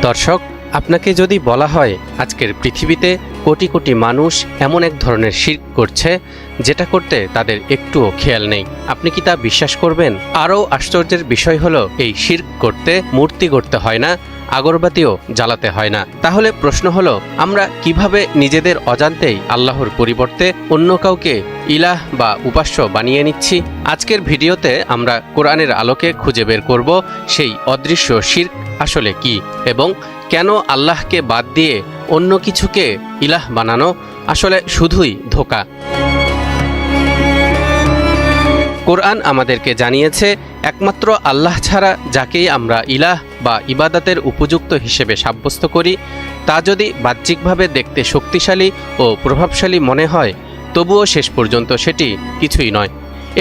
দর্শক, আপনাকে যদি বলা হয় আজকের পৃথিবীতে কোটি কোটি মানুষ এমন এক ধরনের শিরক করছে যেটা করতে তাদের একটুও খেয়াল নেই, আপনি কি তা বিশ্বাস করবেন? আরও আশ্চর্যের বিষয় হলো, এই শিরক করতে মূর্তি গড়তে হয় না, আগরবাতিও জ্বালাতে হয় না। তাহলে প্রশ্ন হলো, আমরা কিভাবে নিজেদের অজান্তেই আল্লাহর পরিবর্তে অন্য কাউকে ইলাহ বা উপাস্য বানিয়ে নিচ্ছি? আজকের ভিডিওতে আমরা কোরআনের আলোকে খুঁজে বের করব সেই অদৃশ্য শিরক আসলে কি, এবং কেন আল্লাহকে বাদ দিয়ে অন্য কিছুকে ইলাহ বানানো আসলে শুধুই ধোঁকা। কোরআন আমাদেরকে জানিয়েছে, একমাত্র আল্লাহ ছাড়া যাকেই আমরা ইলাহ বা ইবাদতের উপযুক্ত হিসেবে সাব্যস্ত করি, তা যদি বাহ্যিকভাবে দেখতে শক্তিশালী ও প্রভাবশালী মনে হয়, তবুও শেষ পর্যন্ত সেটি কিছুই নয়।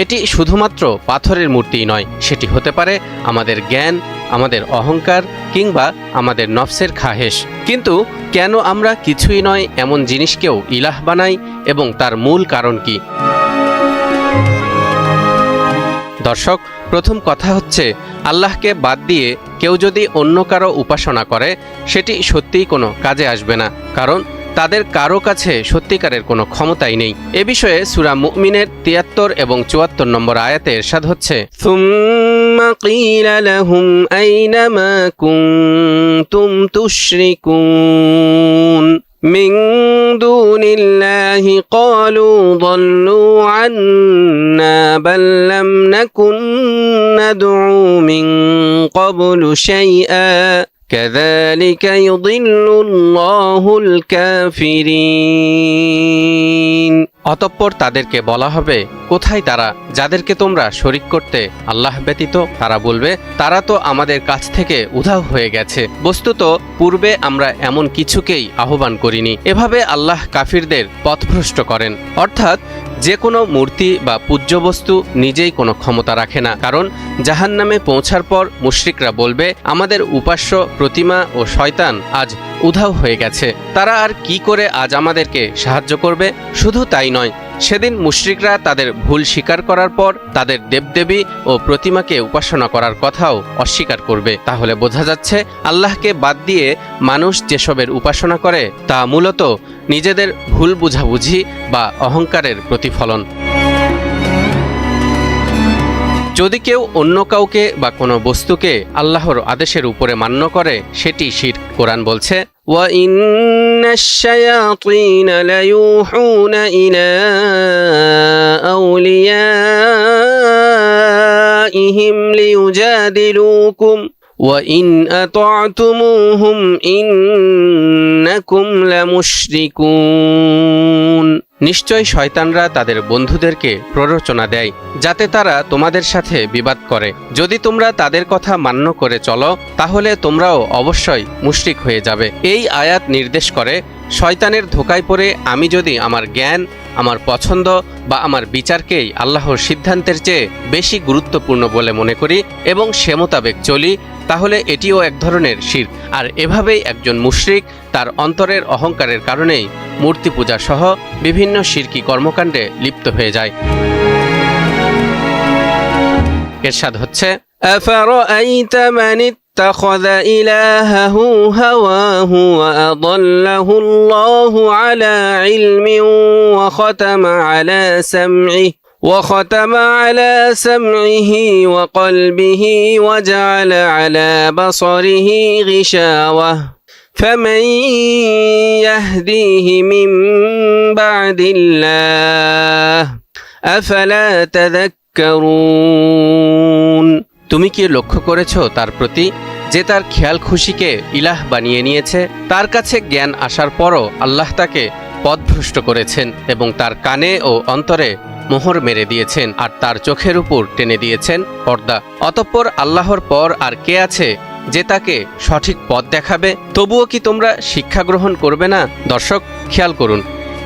এটি শুধুমাত্র পাথরের মূর্তিই নয়, সেটি হতে পারে আমাদের জ্ঞান, আমাদের অহংকার কিংবা আমাদের নফসের খাহেশ। কিন্তু কেন আমরা কিছুই নয় এমন জিনিসকেও ইলাহ বানাই, এবং তার মূল কারণ কি? দর্শক, প্রথম কথা হচ্ছে, আল্লাহকে বাদ দিয়ে কেউ যদি অন্য কারো উপাসনা করে, সেটি সত্যিই কোনো কাজে আসবে না, কারণ তাদের কারো কাছে সত্যিকারের কোনো ক্ষমতাই নেই। এ বিষয়ে সূরা মুমিনের ৭৩ এবং ৭৪ নম্বর আয়াতে ইরশাদ হচ্ছে, সুম্মা ক্বিলা লাহুম আইনা মা কুনতুম তুশরিকুন মিন দুনিল্লাহি ক্বালু যাল্লু আন্না বাল লাম নাকুন নাদউ মিন ক্বাবলু শাইআ কাযালিকা ইউদিল্লুল্লাহুল কাফিরিন। অতঃপর তাদেরকে বলা হবে, কোথায় তারা যাদেরকে তোমরা শরিক করতে আল্লাহ ব্যতীত? তারা বলবে, তারা তো আমাদের কাছ থেকে উধাও হয়ে গেছে। বস্তুত পূর্বে আমরা এমন কিছুকেই আহ্বান করিনি। এভাবে আল্লাহ কাফিরদের পথভ্রষ্ট করেন। অর্থাৎ যে কোনো মূর্তি বা পূজ্য বস্তু নিজেই কোনো ক্ষমতা রাখে না, কারণ জাহান্নামে পৌঁছার পর মুশরিকরা বলবে, আমাদের উপাস্য প্রতিমা ও শয়তান আজ উধাও হয়ে গেছে, তারা আর কি করে আজ আমাদেরকে সাহায্য করবে? শুধু তাই নয়, সেদিন মুশরিকরা তাদের ভুল স্বীকার করার পর তাদের দেবদেবী ও প্রতিমাকে উপাসনা করার কথাও অস্বীকার করবে। তাহলে বোঝা যাচ্ছে, আল্লাহকে বাদ দিয়ে মানুষ যেসবের উপাসনা করে তা মূলত নিজেদের ভুল বুঝাবুঝি বা অহংকারের প্রতিফলন। যদি কেউ অন্য কাউকে বা কোনো বস্তুকে আল্লাহর আদেশের উপরে মান্য করে, সেটি শিরক। কোরআন বলছে, وَإِنَّ الشَّيَاطِينَ لَيُوحُونَ إِلَىٰ أَوْلِيَائِهِمْ لِيُجَادِلُوكُمْ وَإِنْ أَطَعْتُمُوهُمْ إِنَّكُمْ لَمُشْرِكُونَ। নিশ্চয় শয়তানরা তাদের বন্ধুদেরকে প্ররোচনা দেয় যাতে তারা তোমাদের সাথে বিবাদ করে। যদি তোমরা তাদের কথা মান্য করে চলো, তাহলে তোমরাও অবশ্যই মুশরিক হয়ে যাবে। এই আয়াত নির্দেশ করে, শয়তানের ধোঁকায় পড়ে আমি যদি আমার জ্ঞান, আমার পছন্দ বা আমার বিচারকেই আল্লাহর সিদ্ধান্তের চেয়ে বেশি গুরুত্বপূর্ণ বলে মনে করি এবং সে মোতাবেক চলি, তাহলে এটিও এক ধরনের শিরক। আর এভাবেই একজন মুশরিক তার অন্তরের অহংকারের কারণেই মূর্তি পূজা সহ বিভিন্ন শিরকি কর্মকাণ্ডে লিপ্ত হয়ে যায়। ইরশাদ হচ্ছে, আফারাআইতা মান ইত্তাখাযা ইলাহাহু হাওয়াহু ওয়া আযাল্লাহু আল্লাহু আলা ইলমিন ওয়া খাতামা আলা সাম'iহি ওয়া কলবিহি ওয়া জা'আলা আলা বাসারিহি গিশাওয়াহ فمن يهديه من بعد الله أفلا تذكرون। তুমি কি লক্ষ্য করেছো তার প্রতি, যে তার খেয়াল খুশিকে ইলাহ বানিয়ে নিয়েছে? তার কাছে জ্ঞান আসার পরও আল্লাহ তাকে পথভ্রষ্ট করেছেন এবং তার কানে ও অন্তরে মোহর মেরে দিয়েছেন, আর তার চোখের উপর টেনে দিয়েছেন পর্দা। অতঃপর আল্লাহর পর আর কে আছে যে তাকে সঠিক পথ দেখাবে? তবুও কি তোমরা শিক্ষা গ্রহণ করবে না? দর্শক, খেয়াল করুন,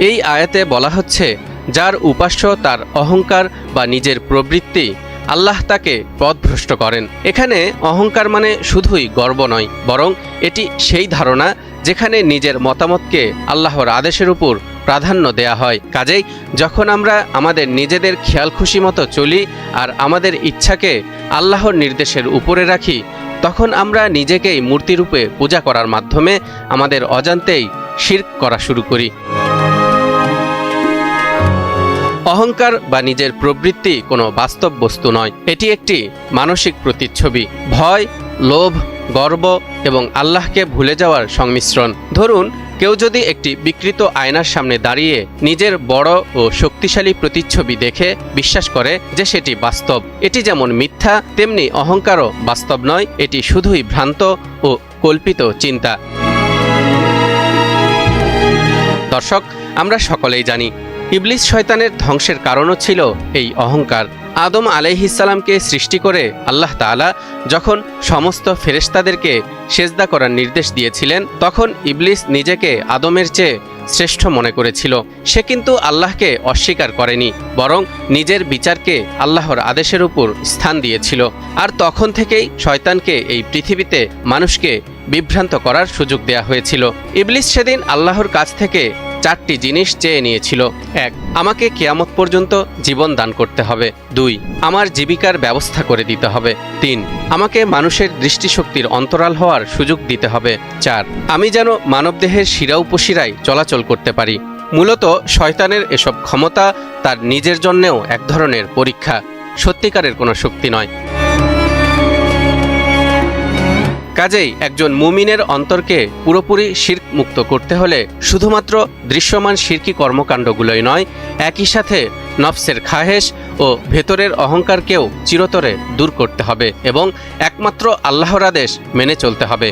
এই আয়াতে বলা হচ্ছে, যার উপাস্য তার অহংকার বা নিজের প্রবৃত্তি, আল্লাহ তাকে পথভ্রষ্ট করেন। এখানে অহংকার মানে শুধুই গর্ব নয়, বরং এটি সেই ধারণা যেখানে নিজের মতামতকে আল্লাহর আদেশের উপর প্রাধান্য দেয়া হয়। কাজেই যখন আমরা আমাদের নিজেদের খেয়াল খুশি মতো চলি আর আমাদের ইচ্ছাকে আল্লাহর নির্দেশের উপরে রাখি, তখন আমরা নিজেকেই মূর্তিরূপে পূজা করার মাধ্যমে আমাদের অজান্তেই শিরক করা শুরু করি। অহংকার বা নিজের প্রবৃত্তি কোনো বাস্তব বস্তু নয়, এটি একটি মানসিক প্রতিচ্ছবি, ভয়, লোভ, গর্ব এবং আল্লাহকে ভুলে যাওয়ার সংমিশ্রণ। ধরুন, কেউ যদি একটি বিকৃত আয়নার সামনে দাঁড়িয়ে নিজের বড় ও শক্তিশালী প্রতিচ্ছবি দেখে বিশ্বাস করে যে সেটি বাস্তব, এটি যেমন মিথ্যা তেমনি অহংকারও বাস্তব নয়, এটি শুধুই ভ্রান্ত ও কল্পিত চিন্তা। দর্শক, আমরা সকলেই জানি ইবলিস শয়তানের ধ্বংসের কারণও ছিল এই অহংকার। আদম আলাইহিসসালামকে সৃষ্টি করে আল্লাহ তাআলা যখন সমস্ত ফেরেশতাদেরকে সেজদা করার নির্দেশ দিয়েছিলেন, তখন ইবলিস নিজেকে আদমের চেয়ে শ্রেষ্ঠ মনে করেছিল। সে কিন্তু আল্লাহকে অস্বীকার করেনি, বরং নিজের বিচারকে আল্লাহর আদেশের উপর স্থান দিয়েছিল। আর তখন থেকেই শয়তানকে এই পৃথিবীতে মানুষকে বিভ্রান্ত করার সুযোগ দেয়া হয়েছিল। ইবলিস সেদিন আল্লাহর কাছ থেকে 4টি জিনিস চেয়ে নিয়েছিল। 1. আমাকে কিয়ামত পর্যন্ত জীবন দান করতে হবে। 2. আমার জীবিকার ব্যবস্থা করে দিতে হবে। 3. আমাকে মানুষের দৃষ্টিশক্তির অন্তরাল হওয়ার সুযোগ দিতে হবে। 4. আমি যেন মানবদেহের শিরা উপশিরায় চলাচল করতে পারি। মূলত শয়তানের এসব ক্ষমতা তার নিজের জন্যেও এক ধরনের পরীক্ষা, সত্যিকারের কোনো শক্তি নয়। কাজেই একজন মুমিনের অন্তরকে পুরোপুরি শিরক মুক্ত করতে হলে শুধুমাত্র দৃশ্যমান শিরকি কর্মকাণ্ডগুলোই নয়, একই সাথে নফসের খাহেশ ও ভেতরের অহংকারকেও চিরতরে দূর করতে হবে এবং একমাত্র আল্লাহর আদেশ মেনে চলতে হবে।